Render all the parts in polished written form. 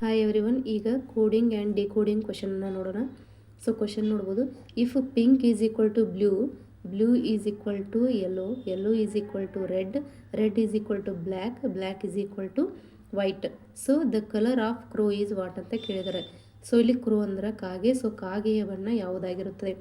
Hi everyone. ಈಗ coding and decoding ಕ್ವಶನ್ನ ನೋಡೋಣ. ಸೊ ಕ್ವಶನ್ ನೋಡ್ಬೋದು. If pink is equal to blue, blue is equal to yellow, yellow is equal to red, red is equal to black, black is equal to white. So the colour of crow is what ಅಂತ ಕೇಳಿದ್ದಾರೆ. So ಇಲ್ಲಿ ಕ್ರೋ ಅಂದ್ರೆ ಕಾಗೆ. So ಕಾಗೆಯ ಬಣ್ಣ ಯಾವುದಾಗಿರುತ್ತದೆ?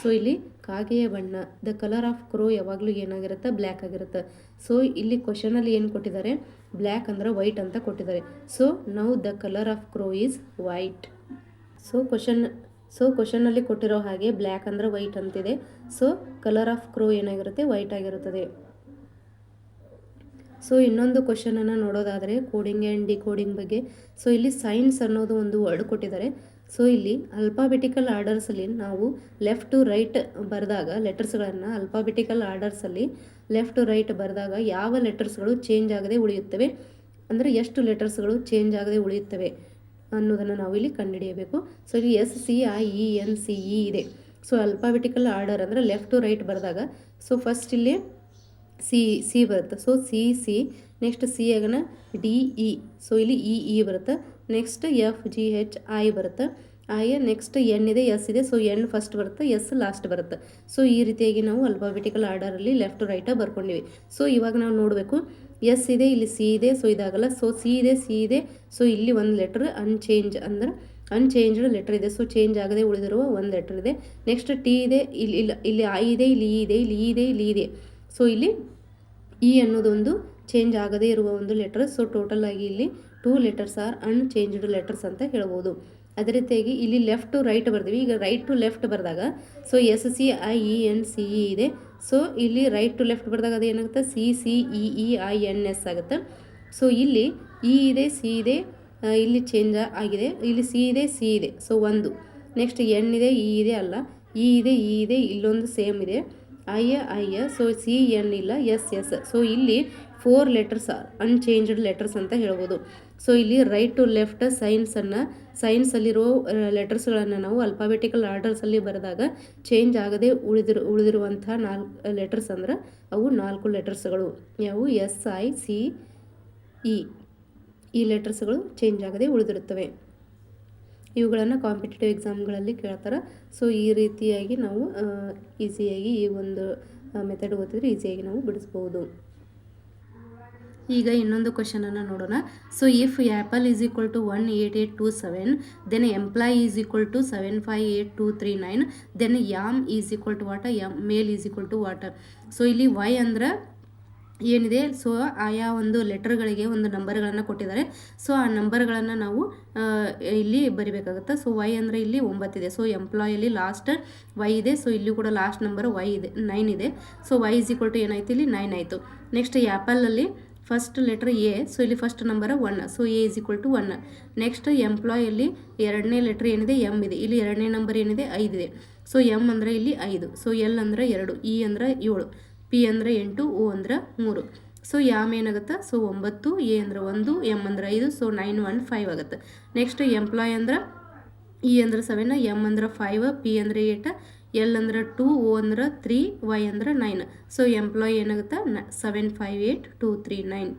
So ಇಲ್ಲಿ ಕಾಗೆಯ ಬಣ್ಣ, the colour of ಕ್ರೋ ಯಾವಾಗಲೂ ಏನಾಗಿರುತ್ತೆ? ಬ್ಲ್ಯಾಕ್ ಆಗಿರುತ್ತೆ. ಸೊ ಇಲ್ಲಿ ಕ್ವಶನಲ್ಲಿ ಏನು ಕೊಟ್ಟಿದ್ದಾರೆ? ಬ್ಲ್ಯಾಕ್ ಅಂದ್ರೆ ವೈಟ್ ಅಂತ ಕೊಟ್ಟಿದ್ದಾರೆ. So now the colour of crow is white. So ಕ್ವಶನ್ನಲ್ಲಿ ಕೊಟ್ಟಿರೋ ಹಾಗೆ ಬ್ಲ್ಯಾಕ್ ಅಂದ್ರೆ ವೈಟ್ ಅಂತಿದೆ. ಸೊ ಕಲರ್ ಆಫ್ ಕ್ರೋ ಏನಾಗಿರುತ್ತೆ? ವೈಟ್ ಆಗಿರುತ್ತದೆ. ಸೊ ಇನ್ನೊಂದು ಕ್ವಶನನ್ನು ನೋಡೋದಾದರೆ ಕೋಡಿಂಗ್ ಆ್ಯಂಡ್ ಡಿಕೋಡಿಂಗ್ ಬಗ್ಗೆ. ಸೊ ಇಲ್ಲಿ ಸೈನ್ಸ್ ಅನ್ನೋದು ಒಂದು ವರ್ಡ್ ಕೊಟ್ಟಿದ್ದಾರೆ. ಸೊ ಇಲ್ಲಿ ಅಲ್ಫಾಬೆಟಿಕಲ್ ಆರ್ಡರ್ಸಲ್ಲಿ ನಾವು ಲೆಫ್ಟ್ ಟು ರೈಟ್ ಬರೆದಾಗ ಲೆಟರ್ಸ್ಗಳನ್ನು ಅಲ್ಫಾಬೆಟಿಕಲ್ ಆರ್ಡರ್ಸಲ್ಲಿ ಲೆಫ್ಟ್ ಟು ರೈಟ್ ಬರೆದಾಗ ಯಾವ ಲೆಟರ್ಸ್ಗಳು ಚೇಂಜ್ ಆಗದೆ ಉಳಿಯುತ್ತವೆ, ಅಂದರೆ ಎಷ್ಟು ಲೆಟರ್ಸ್ಗಳು ಚೇಂಜ್ ಆಗದೆ ಉಳಿಯುತ್ತವೆ ಅನ್ನೋದನ್ನು ನಾವು ಇಲ್ಲಿ ಕಂಡುಹಿಡಿಯಬೇಕು. ಸೊ ಇಲ್ಲಿ SCIENCE ಇದೆ. ಸೊ ಅಲ್ಫಾಬೆಟಿಕಲ್ ಆರ್ಡರ್ ಅಂದರೆ ಲೆಫ್ಟ್ ಟು ರೈಟ್ ಬರೆದಾಗ ಸೊ ಫಸ್ಟ್ ಇಲ್ಲಿ ಸಿ ಬರುತ್ತೆ. ಸೊ ಸಿ ನೆಕ್ಸ್ಟ್ ಸಿ ಆಗನ DE. ಸೊ ಇಲ್ಲಿ EE ಬರುತ್ತೆ. ನೆಕ್ಸ್ಟ್ FGHI ಬರುತ್ತೆ. ನೆಕ್ಸ್ಟ್ N ಇದೆ, S ಇದೆ. ಸೊ N ಫಸ್ಟ್ ಬರುತ್ತೆ, S ಲಾಸ್ಟ್ ಬರುತ್ತೆ. ಸೊ ಈ ರೀತಿಯಾಗಿ ನಾವು ಅಲ್ಫಾಬೆಟಿಕಲ್ ಆರ್ಡರಲ್ಲಿ ಲೆಫ್ಟ್ ಟು ರೈಟ್ ಬರ್ಕೊಂಡಿವಿ. ಸೊ ಇವಾಗ ನಾವು ನೋಡಬೇಕು, S ಇದೆ, ಇಲ್ಲಿ C ಇದೆ. ಸೊ ಇದಾಗಲ್ಲ. ಸೊ C ಇದೆ. ಸೊ ಇಲ್ಲಿ ಒಂದು ಲೆಟರ್ ಅನ್ಚೇಂಜ್ಡ್ ಲೆಟರ್ ಇದೆ. ಸೊ ಚೇಂಜ್ ಆಗದೆ ಉಳಿದಿರುವ ಒಂದು ಲೆಟರ್ ಇದೆ. ನೆಕ್ಸ್ಟ್ T ಇದೆ, ಇಲ್ಲಿ I ಇದೆ, ಇಲ್ಲಿ E ಇದೆ. ಸೊ ಇಲ್ಲಿ E ಅನ್ನೋದೊಂದು ಚೇಂಜ್ ಆಗದೇ ಇರುವ ಒಂದು ಲೆಟರ್. ಸೊ ಟೋಟಲ್ ಆಗಿ ಇಲ್ಲಿ 2 ಲೆಟರ್ಸ್ ಆರ್ ಅನ್ಚೇಂಜ್ಡ್ ಲೆಟರ್ಸ್ ಅಂತ ಹೇಳ್ಬೋದು. ಅದೇ ರೀತಿಯಾಗಿ ಇಲ್ಲಿ ಲೆಫ್ಟ್ ಟು ರೈಟ್ ಬರ್ತೀವಿ. ಈಗ ರೈಟ್ ಟು ಲೆಫ್ಟ್ ಬರೆದಾಗ ಸೊ SCIENCE ಇದೆ. ಸೊ ಇಲ್ಲಿ ರೈಟ್ ಟು ಲೆಫ್ಟ್ ಬರೆದಾಗ ಅದು ಏನಾಗುತ್ತೆ? CCEEINS ಆಗುತ್ತೆ. ಸೊ ಇಲ್ಲಿ E ಇದೆ, C ಇದೆ, ಇಲ್ಲಿ ಚೇಂಜ್ ಆಗಿದೆ. ಇಲ್ಲಿ C ಇದೆ. ಸೊ ಒಂದು. ನೆಕ್ಸ್ಟ್ N ಇದೆ, E ಇದೆ, ಅಲ್ಲ E ಇದೆ, ಇಲ್ಲೊಂದು ಸೇಮ್ ಇದೆ, I. ಸೊ CN ಇಲ್ಲ, SS. ಸೊ ಇಲ್ಲಿ 4 ಲೆಟರ್ಸ್ ಅನ್ಚೇಂಜ್ಡ್ ಲೆಟರ್ಸ್ ಅಂತ ಹೇಳ್ಬೋದು. ಸೊ ಇಲ್ಲಿ ರೈಟ್ ಟು ಲೆಫ್ಟ್ ಸೈನ್ಸಲ್ಲಿರೋ ಲೆಟರ್ಸ್ಗಳನ್ನು ನಾವು ಅಲ್ಫಾಬೆಟಿಕಲ್ ಆರ್ಡರ್ಸಲ್ಲಿ ಬರೆದಾಗ ಚೇಂಜ್ ಆಗದೆ ಉಳಿದಿರುವಂಥ 4 ಲೆಟರ್ಸ್ ಅಂದ್ರೆ ಅವು 4 ಲೆಟರ್ಸ್ಗಳು ಯಾವು? SICE. ಈ ಲೆಟರ್ಸ್ಗಳು ಚೇಂಜ್ ಆಗದೆ ಉಳಿದಿರುತ್ತವೆ. ಇವುಗಳನ್ನು ಕಾಂಪಿಟೇಟಿವ್ ಎಕ್ಸಾಮ್ಗಳಲ್ಲಿ ಕೇಳ್ತಾರೆ. ಸೊ ಈ ರೀತಿಯಾಗಿ ನಾವು ಈಸಿಯಾಗಿ ಈ ಒಂದು ಮೆಥಡ್ ಓದಿದ್ರೆ ಈಸಿಯಾಗಿ ನಾವು ಬಿಡಿಸ್ಬೋದು. ಈಗ ಇನ್ನೊಂದು ಕ್ವಶನನ್ನು ನೋಡೋಣ. So if apple is equal to 18827, then employ is equal to 758239, then yam is equal to what? Mail is equal to what? So ಇಲ್ಲಿ Y ಅಂದ್ರೆ ಏನಿದೆ? ಸೊ ಆಯಾ ಒಂದು ಲೆಟರ್ಗಳಿಗೆ ಒಂದು ನಂಬರ್ಗಳನ್ನು ಕೊಟ್ಟಿದ್ದಾರೆ. ಸೊ ಆ ನಂಬರ್ಗಳನ್ನು ನಾವು ಇಲ್ಲಿ ಬರಿಬೇಕಾಗುತ್ತೆ. ಸೊ Y ಅಂದರೆ ಇಲ್ಲಿ 9 ಇದೆ. ಸೊ ಎಂಪ್ಲಾಯಲ್ಲಿ ಲಾಸ್ಟ್ Y ಇದೆ. ಸೊ ಇಲ್ಲಿ ಕೂಡ ಲಾಸ್ಟ್ ನಂಬರ್ Y ಇದೆ, 9 ಇದೆ. So Y is equal to ಏನಾಯ್ತು? ಇಲ್ಲಿ 9 ಆಯಿತು. ನೆಕ್ಸ್ಟ್ ಆ್ಯಪಲಲ್ಲಿ ಫಸ್ಟ್ ಲೆಟರ್ A. ಸೊ ಇಲ್ಲಿ first number 1. So A is equal to 1. Next ಎಂಪ್ಲಾಯಲ್ಲಿ ಎರಡನೇ ಲೆಟರ್ ಏನಿದೆ? M ಇದೆ. ಇಲ್ಲಿ ಎರಡನೇ ನಂಬರ್ ಏನಿದೆ? 5 ಇದೆ. ಸೊ M ಅಂದರೆ ಇಲ್ಲಿ 5. ಸೊ L ಅಂದರೆ 2, E ಅಂದರೆ 7, P ಅಂದರೆ 8, O ಅಂದರೆ 3. ಸೊ ಯಾಮ್ ಏನಾಗುತ್ತೆ? ಸೊ 9, A ಅಂದರೆ 1, M ಅಂದರೆ 5. ಸೊ 9 1 5 ಆಗುತ್ತೆ. ನೆಕ್ಸ್ಟ್ ಎಂಪ್ಲಾಯ್ ಅಂದ್ರೆ E ಅಂದ್ರೆ 7, M ಅಂದ್ರೆ 5, P ಅಂದರೆ 8, L ಅಂದ್ರೆ 2, O ಅಂದ್ರೆ 3, Y ಅಂದ್ರೆ 9. ಸೊ ಎಂಪ್ಲಾಯ್ ಏನಾಗುತ್ತೆ? 758239.